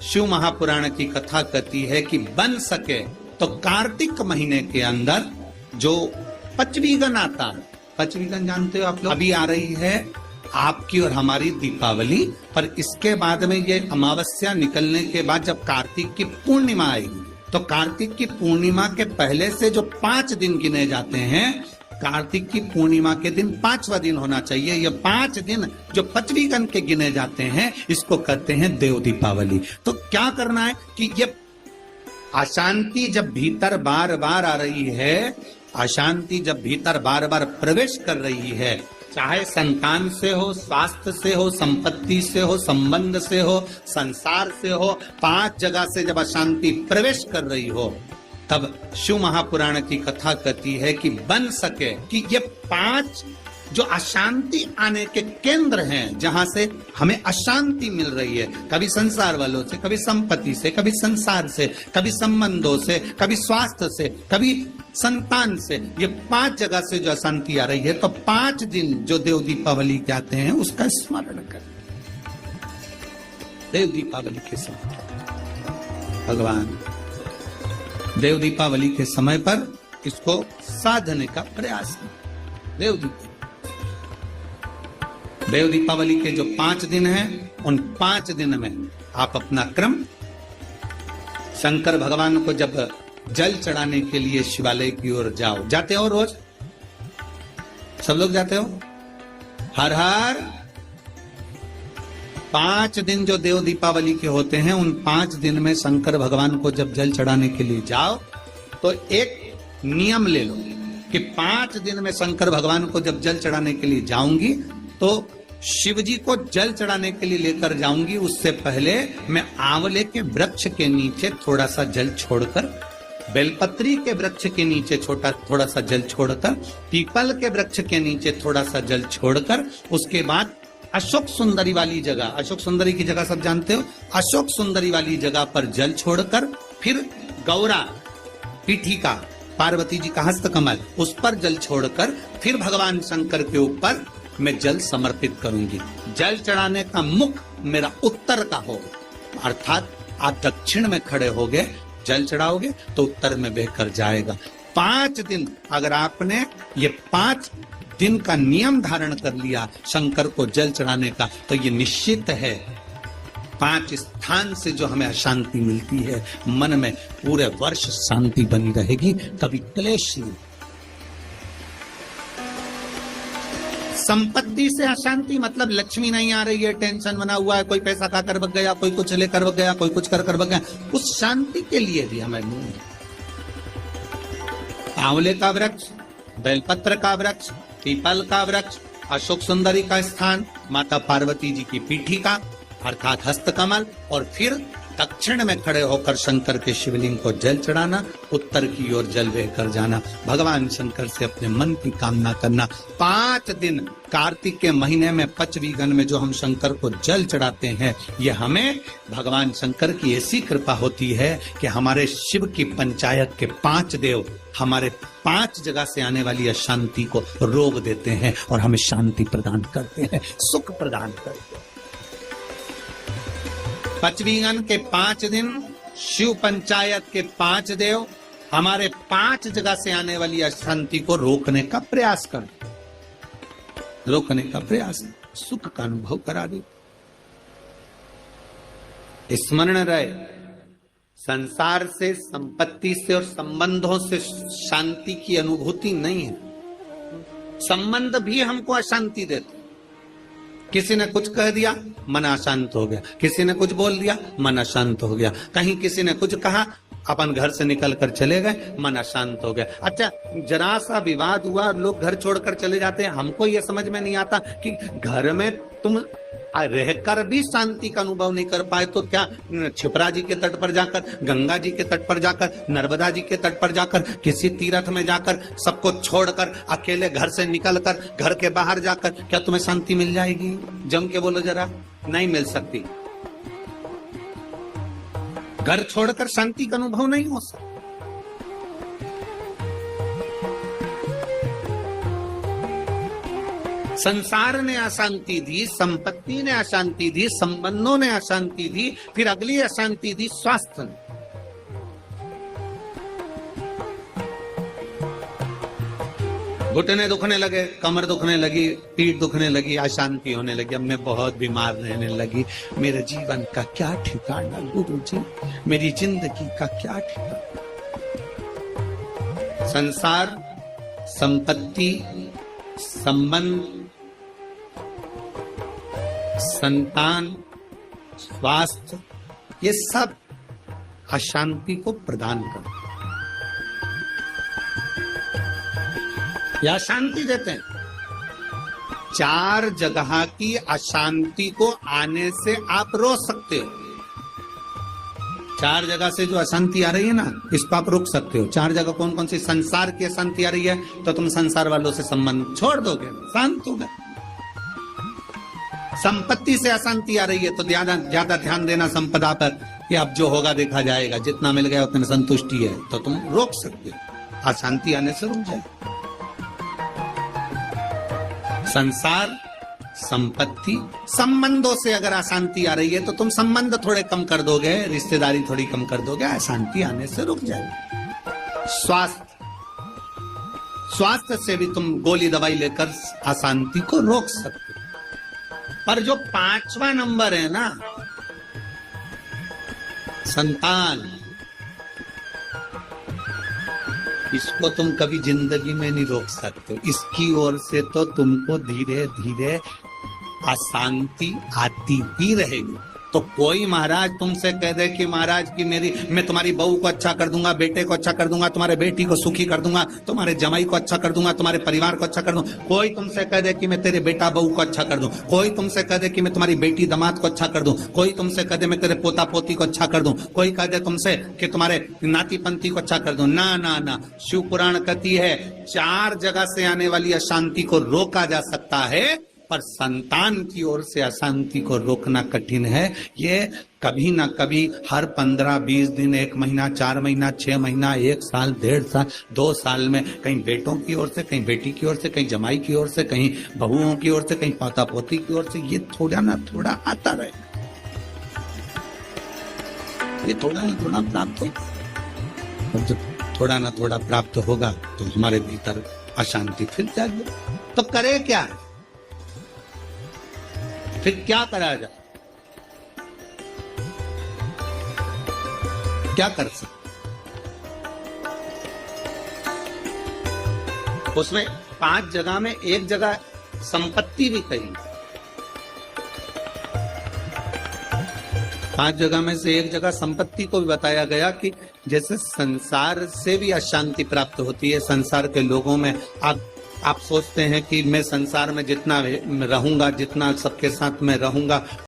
शिव महापुराण की कथा कहती है कि बन सके तो कार्तिक महीने के अंदर जो पचवीगन आता है, पचवीगन जानते हो आप लोग, अभी आ रही है आपकी और हमारी दीपावली, पर इसके बाद में ये अमावस्या निकलने के बाद जब कार्तिक की पूर्णिमा आएगी तो कार्तिक की पूर्णिमा के पहले से जो 5 दिन गिने जाते हैं, कार्तिक की पूर्णिमा के दिन 5वां दिन होना चाहिए। ये 5 दिन जो पचवीगन के गिने जाते हैं इसको कहते हैं देव दीपावली। तो क्या करना है कि ये अशांति जब भीतर बार बार आ रही है, अशांति जब भीतर बार बार प्रवेश कर रही है, चाहे संतान से हो, स्वास्थ्य से हो, संपत्ति से हो, संबंध से हो, संसार से हो, 5 जगह से जब अशांति प्रवेश कर रही हो, तब शिव महापुराण की कथा कहती है कि बन सके कि ये 5 जो अशांति आने के केंद्र हैं, जहां से हमें अशांति मिल रही है, कभी संसार वालों से, कभी संपत्ति से, कभी संसार से, कभी संबंधों से, कभी स्वास्थ्य से, कभी संतान से, ये 5 जगह से जो अशांति आ रही है, तो 5 दिन जो देव दीपावली कहते हैं उसका स्मरण करें। देव दीपावली के समय भगवान देव दीपावली के समय पर इसको साधने का प्रयास करें। देव दीपावली के जो 5 दिन हैं, उन 5 दिन में आप अपना क्रम, शंकर भगवान को जब जल चढ़ाने के लिए शिवालय की ओर जाओ, जाते हो रोज, सब लोग जाते हो, हर हर 5 दिन जो देव दीपावली के होते हैं, उन 5 दिन में शंकर भगवान को जब जल चढ़ाने के लिए जाओ तो एक नियम ले लो कि 5 दिन में शंकर भगवान को जब जल चढ़ाने के लिए जाऊंगी तो शिव जी को जल चढ़ाने के लिए लेकर जाऊंगी, उससे पहले मैं आंवले के वृक्ष के नीचे थोड़ा सा जल छोड़कर, बेलपत्री के वृक्ष के नीचे थोड़ा सा जल छोड़कर, पीपल के वृक्ष के नीचे थोड़ा सा जल छोड़कर, उसके बाद अशोक सुंदरी वाली जगह, अशोक सुंदरी की जगह सब जानते हो, अशोक सुंदरी वाली जगह पर जल छोड़कर, फिर गौरा पीठिका, पार्वती जी का हस्तकमल, उस पर जल छोड़कर, फिर भगवान शंकर के ऊपर मैं जल समर्पित करूंगी। जल चढ़ाने का मुख मेरा उत्तर का हो, अर्थात आप दक्षिण में खड़े होगे, जल चढ़ाओगे तो उत्तर में बहकर जाएगा। 5 दिन अगर आपने ये 5 दिन का नियम धारण कर लिया शंकर को जल चढ़ाने का, तो ये निश्चित है 5 स्थान से जो हमें अशांति मिलती है, मन में पूरे वर्ष शांति बनी रहेगी, कभी क्लेश नहीं। संपत्ति से अशांति मतलब लक्ष्मी नहीं आ रही है, टेंशन बना हुआ है, कोई पैसा खाकर भग गया, कोई कुछ लेकर भग गया, कोई कुछ कर भग गया, उस शांति के लिए भी हमें आंवले का वृक्ष, बेलपत्र का वृक्ष, पीपल का वृक्ष, अशोक सुंदरी का स्थान, माता पार्वती जी की पीठिका अर्थात हस्तकमल, और फिर दक्षिण में खड़े होकर शंकर के शिवलिंग को जल चढ़ाना, उत्तर की ओर जल बहकर जाना, भगवान शंकर से अपने मन की कामना करना। 5 दिन कार्तिक के महीने में पचवीगन में जो हम शंकर को जल चढ़ाते हैं, ये हमें भगवान शंकर की ऐसी कृपा होती है कि हमारे शिव की पंचायत के 5 देव हमारे 5 जगह से आने वाली अशांति को रोक देते हैं और हमें शांति प्रदान करते हैं, सुख प्रदान करते हैं। पचवीगन के 5 दिन शिव पंचायत के 5 देव हमारे 5 जगह से आने वाली अशांति को रोकने का प्रयास सुख का अनुभव करा दे। स्मरण रहे, संसार से, संपत्ति से और संबंधों से शांति की अनुभूति नहीं है। संबंध भी हमको अशांति देते। किसी ने कुछ कह दिया, मन अशांत हो गया, किसी ने कुछ बोल दिया, मन अशांत हो गया, कहीं किसी ने कुछ कहा, अपन घर से निकल कर चले गए, मन अशांत हो गया। अच्छा, जरा सा विवाद हुआ, लोग घर छोड़कर चले जाते हैं। हमको ये समझ में नहीं आता कि घर में तुम रहकर भी शांति का अनुभव नहीं कर पाए तो क्या क्षिप्रा जी के तट पर जाकर, गंगा जी के तट पर जाकर, नर्मदा जी के तट पर जाकर, किसी तीर्थ में जाकर, सबको छोड़कर, अकेले घर से निकलकर, घर के बाहर जाकर क्या तुम्हें शांति मिल जाएगी? जम के बोलो जरा, नहीं मिल सकती। घर छोड़कर शांति का अनुभव नहीं हो सकता। संसार ने अशांति दी, संपत्ति ने अशांति दी, संबंधों ने अशांति दी, फिर अगली अशांति दी स्वास्थ्य ने। घुटने दुखने लगे, कमर दुखने लगी, पीठ दुखने लगी, अशांति होने लगी, अब मैं बहुत बीमार रहने लगी, मेरे जीवन का क्या ठिकाना गुरु जी, मेरी जिंदगी का क्या ठिकाना। संसार, संपत्ति, संबंध, संतान, स्वास्थ्य, ये सब अशांति को प्रदान करते, या शांति देते हैं। चार जगह की अशांति को आने से आप रोक सकते हो। चार जगह से जो अशांति आ रही है ना, इस पर आप रुक सकते हो। चार जगह कौन कौन सी? संसार की अशांति आ रही है तो तुम संसार वालों से संबंध छोड़ दोगे, शांत हो गए। संपत्ति से अशांति आ रही है तो ज्यादा ध्यान देना संपदा पर, कि अब जो होगा देखा जाएगा, जितना मिल गया उतने संतुष्टि है, तो तुम रोक सकते हो, अशांति आने से रुक जाए। संसार, संपत्ति, संबंधों से अगर अशांति आ रही है तो तुम संबंध थोड़े कम कर दोगे, रिश्तेदारी थोड़ी कम कर दोगे, अशांति आने से रुक जाएगी। स्वास्थ्य से भी तुम गोली दवाई लेकर अशांति को रोक सकते हो। पर जो पांचवा नंबर है ना, संतान, इसको तुम कभी जिंदगी में नहीं रोक सकते। इसकी ओर से तो तुमको धीरे धीरे अशांति आती ही रहेगी। तो कोई महाराज तुमसे कह दे कि महाराज की मैं तुम्हारी बहू को अच्छा कर दूंगा, बेटे को अच्छा कर दूंगा, तुम्हारे बेटी को सुखी कर दूंगा, तुम्हारे जमाई को अच्छा कर दूंगा, तुम्हारे परिवार को अच्छा कर दूंगा। कोई तुमसे कह दे कि मैं तेरे बेटा बहू को अच्छा कर दूं, कोई तुमसे कह दे कि मैं तुम्हारी बेटी दामाद को अच्छा कर दूं, कोई तुमसे कह दे मैं तेरे पोता पोती को अच्छा कर दूं, कोई कह दे तुमसे कि तुम्हारे नाती पंती को अच्छा कर दूं। ना ना ना, शिव पुराण कहती है चार जगह से आने वाली अशांति को रोका जा सकता है, पर संतान की ओर से अशांति को रोकना कठिन है। ये कभी ना कभी हर 15-20 दिन, 1 महीना, 4 महीना, 6 महीना, 1 साल, 1.5 साल, 2 साल में कहीं बेटों की ओर से, कहीं बेटी की ओर से, कहीं जमाई की ओर से, कहीं बहुओं की ओर से, कहीं पोता पोती की ओर से, ये थोड़ा ना थोड़ा आता रहे, ये थोड़ा ना थोड़ा प्राप्त हो। जब थोड़ा ना थोड़ा प्राप्त होगा तो हमारे भीतर अशांति फिर जाएगी। तो करे क्या? फिर क्या करा जाए? क्या कर सकते? उसमें 5 जगह में एक जगह संपत्ति भी कही, 5 जगह में से एक जगह संपत्ति को भी बताया गया कि जैसे संसार से भी अशांति प्राप्त होती है। संसार के लोगों में आप सोचते हैं कि मैं संसार में जितना रहूंगा, जितना सबके साथ में रहूंगा,